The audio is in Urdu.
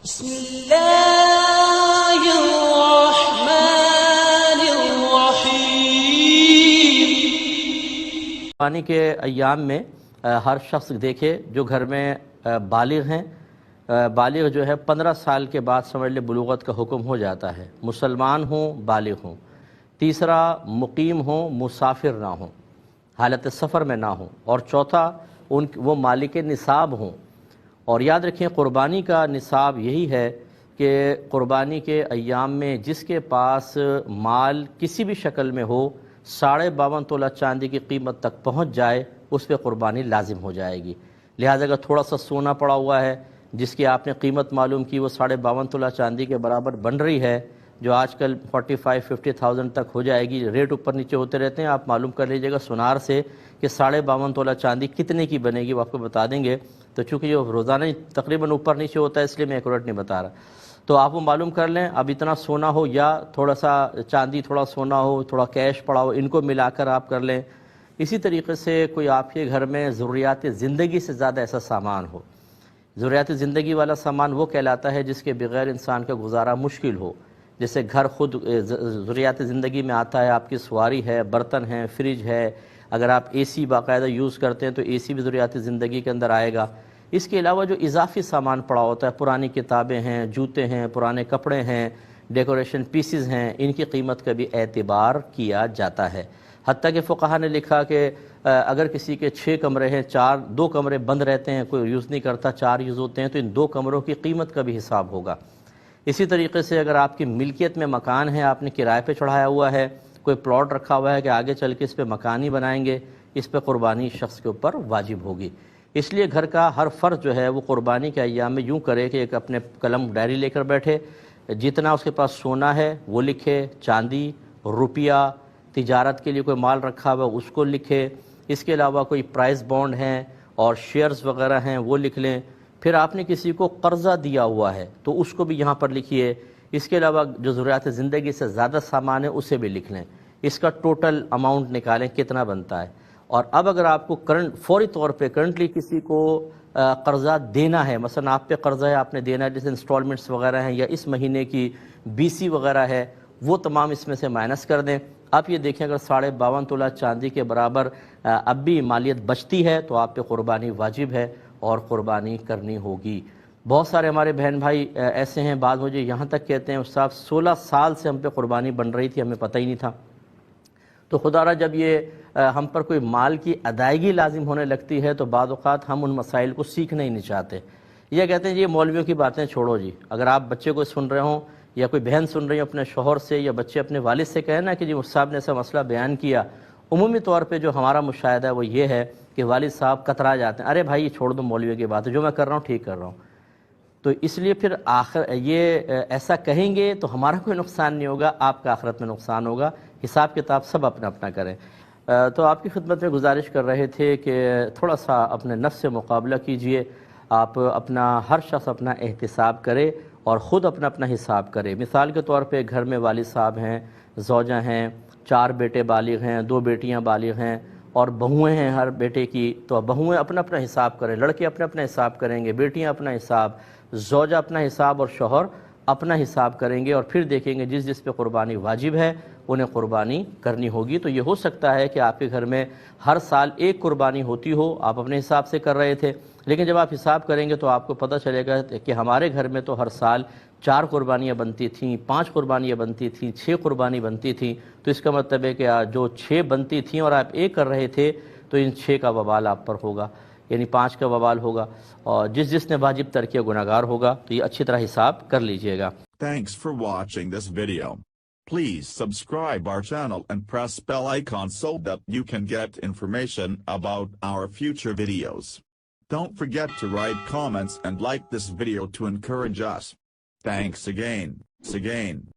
بسم اللہ الرحمن الرحیم۔ قربانی کے ایام میں ہر شخص دیکھے جو گھر میں بالغ ہیں، بالغ جو ہے 15 سال کے بعد سمجھ لے بلوغت کا حکم ہو جاتا ہے، مسلمان ہوں بالغ ہوں۔ تیسرا مقیم ہوں، مسافر نہ ہوں، حالت سفر میں نہ ہوں۔ اور چوتھا وہ مالک نصاب ہوں۔ اور یاد رکھیں قربانی کا نصاب یہی ہے کہ قربانی کے ایام میں جس کے پاس مال کسی بھی شکل میں ہو 52.5 تولہ چاندی کی قیمت تک پہنچ جائے، اس پہ قربانی لازم ہو جائے گی۔ لہٰذا اگر تھوڑا سا سونا پڑا ہوا ہے جس کی آپ نے قیمت معلوم کی وہ 52.5 تولہ چاندی کے برابر بن رہی ہے، جو آج کل 45-50,000 تک ہو جائے گی، ریٹ اوپر نیچے ہوتے رہتے ہیں، آپ معلوم کر لیجئے گا سونار سے کہ 52.5 تولہ چاندی کتنے کی بنے گی، وہ آپ کو بتا دیں گے۔ تو چونکہ یہ روزانہ تقریباً اوپر نیچے ہوتا ہے اس لیے میں ایکوریٹ نہیں بتا رہا، تو آپ وہ معلوم کر لیں۔ اب اتنا سونا ہو یا تھوڑا سا چاندی، تھوڑا سونا ہو، تھوڑا کیش پڑا ہو، ان کو ملا کر آپ کر لیں۔ اسی طریقے سے کوئی آپ کے گھر میں ضروریات زندگی سے زیادہ ایسا سامان ہو، ضروریات زندگی والا سامان وہ کہلاتا ہے جس کے بغیر انسان کا گزارا مشکل ہو، جیسے گھر خود ضروریات زندگی میں آتا ہے، آپ کی سواری ہے، برتن ہیں، فریج ہے، اگر آپ اے سی باقاعدہ یوز کرتے ہیں تو اے سی بھی ضروریات زندگی کے اندر آئے گا۔ اس کے علاوہ جو اضافی سامان پڑا ہوتا ہے، پرانی کتابیں ہیں، جوتے ہیں، پرانے کپڑے ہیں، ڈیکوریشن پیسز ہیں، ان کی قیمت کا بھی اعتبار کیا جاتا ہے۔ حتیٰ کہ فقہا نے لکھا کہ اگر کسی کے 6 کمرے ہیں، 2 کمرے بند رہتے ہیں، کوئی یوز نہیں کرتا، 4 یوز ہوتے ہیں، تو ان 2 کمروں کی قیمت کا بھی حساب ہوگا۔ اسی طریقے سے اگر آپ کی ملکیت میں مکان ہے، آپ نے کرائے پہ چڑھایا ہوا ہے، کوئی پلاٹ رکھا ہوا ہے کہ آگے چل کے اس پہ مکان ہی بنائیں گے، اس پہ قربانی شخص کے اوپر واجب ہوگی۔ اس لیے گھر کا ہر فرد جو ہے وہ قربانی کے ایام میں یوں کرے کہ ایک اپنے قلم ڈائری لے کر بیٹھے، جتنا اس کے پاس سونا ہے وہ لکھے، چاندی، روپیہ، تجارت کے لیے کوئی مال رکھا ہوا اس کو لکھے، اس کے علاوہ کوئی پرائز بانڈ ہیں اور شیئرز وغیرہ ہیں وہ لکھ لیں۔ پھر آپ نے کسی کو قرضہ دیا ہوا ہے تو اس کو بھی یہاں پر لکھیے۔ اس کے علاوہ جو ضروریات زندگی سے زیادہ سامان ہے اسے بھی لکھ لیں، اس کا ٹوٹل اماؤنٹ نکالیں کتنا بنتا ہے۔ اور اب اگر آپ کو فوری طور پہ کرنٹلی کسی کو قرضہ دینا ہے، مثلا آپ پہ قرضہ ہے، آپ نے دینا ہے، جیسے انسٹالمنٹس وغیرہ ہیں یا اس مہینے کی BC وغیرہ ہے، وہ تمام اس میں سے مائنس کر دیں۔ آپ یہ دیکھیں اگر 52.5 تولہ چاندی کے برابر اب بھی مالیت بچتی ہے تو آپ پہ قربانی واجب ہے اور قربانی کرنی ہوگی۔ بہت سارے ہمارے بہن بھائی ایسے ہیں، بعض مجھے یہاں تک کہتے ہیں استاد 16 سال سے ہم پہ قربانی بن رہی تھی، ہمیں پتہ ہی نہیں تھا۔ تو خدا را جب یہ ہم پر کوئی مال کی ادائیگی لازم ہونے لگتی ہے تو بعض اوقات ہم ان مسائل کو سیکھنا ہی نہیں چاہتے، یہ کہتے ہیں یہ مولویوں کی باتیں چھوڑو جی۔ اگر آپ بچے کو سن رہے ہوں یا کوئی بہن سن رہی ہوں اپنے شوہر سے یا بچے اپنے والد سے کہیں نا کہ جی صاحب نے ایسا مسئلہ بیان کیا، عمومی طور پہ جو ہمارا مشاہدہ ہے وہ یہ ہے کہ والد صاحب کترا جاتے ہیں، ارے بھائی یہ چھوڑ دو مولویوں کی بات ہے، جو میں کر رہا ہوں ٹھیک کر رہا ہوں۔ تو اس لیے پھر یہ ایسا کہیں گے تو ہمارا کوئی نقصان نہیں ہوگا، آپ کا آخرت میں نقصان ہوگا، حساب کتاب سب اپنا اپنا کریں۔ تو آپ کی خدمت میں گزارش کر رہے تھے کہ تھوڑا سا اپنے نفس سے مقابلہ کیجئے، آپ اپنا ہر شخص اپنا احتساب کرے اور خود اپنا اپنا حساب کرے۔ مثال کے طور پہ گھر میں والد صاحب ہیں، زوجہ ہیں، 4 بیٹے بالغ ہیں، 2 بیٹیاں بالغ ہیں اور بہویں ہیں ہر بیٹے کی، تو بہویں اپنا اپنا حساب کریں، لڑکے اپنا اپنا حساب کریں گے، بیٹیاں اپنا حساب، زوجہ اپنا حساب اور شوہر اپنا حساب کریں گے، اور پھر دیکھیں گے جس جس پہ قربانی واجب ہے انہیں قربانی کرنی ہوگی۔ تو یہ ہو سکتا ہے کہ آپ کے گھر میں ہر سال 1 قربانی ہوتی ہو، آپ اپنے حساب سے کر رہے تھے، لیکن جب آپ حساب کریں گے تو آپ کو پتہ چلے گا کہ ہمارے گھر میں تو ہر سال 4 قربانیاں بنتی تھیں، 5 قربانیاں بنتی تھیں، 6 قربانی بنتی تھیں، تو اس کا مطلب ہے کہ جو 6 بنتی تھیں اور آپ 1 کر رہے تھے تو ان 6 کا وبال آپ پر ہوگا، یعنی 5 کا وبال ہوگا، اور جس نے واجب ترک کیا گناہگار ہوگا۔ تو یہ اچھی طرح حساب کر لیجئے گا۔ Thanks for watching this video. Please subscribe our channel and press bell icon so that you can get information about our future videos. Don't forget to write comments and like this video to encourage us. Thanks again.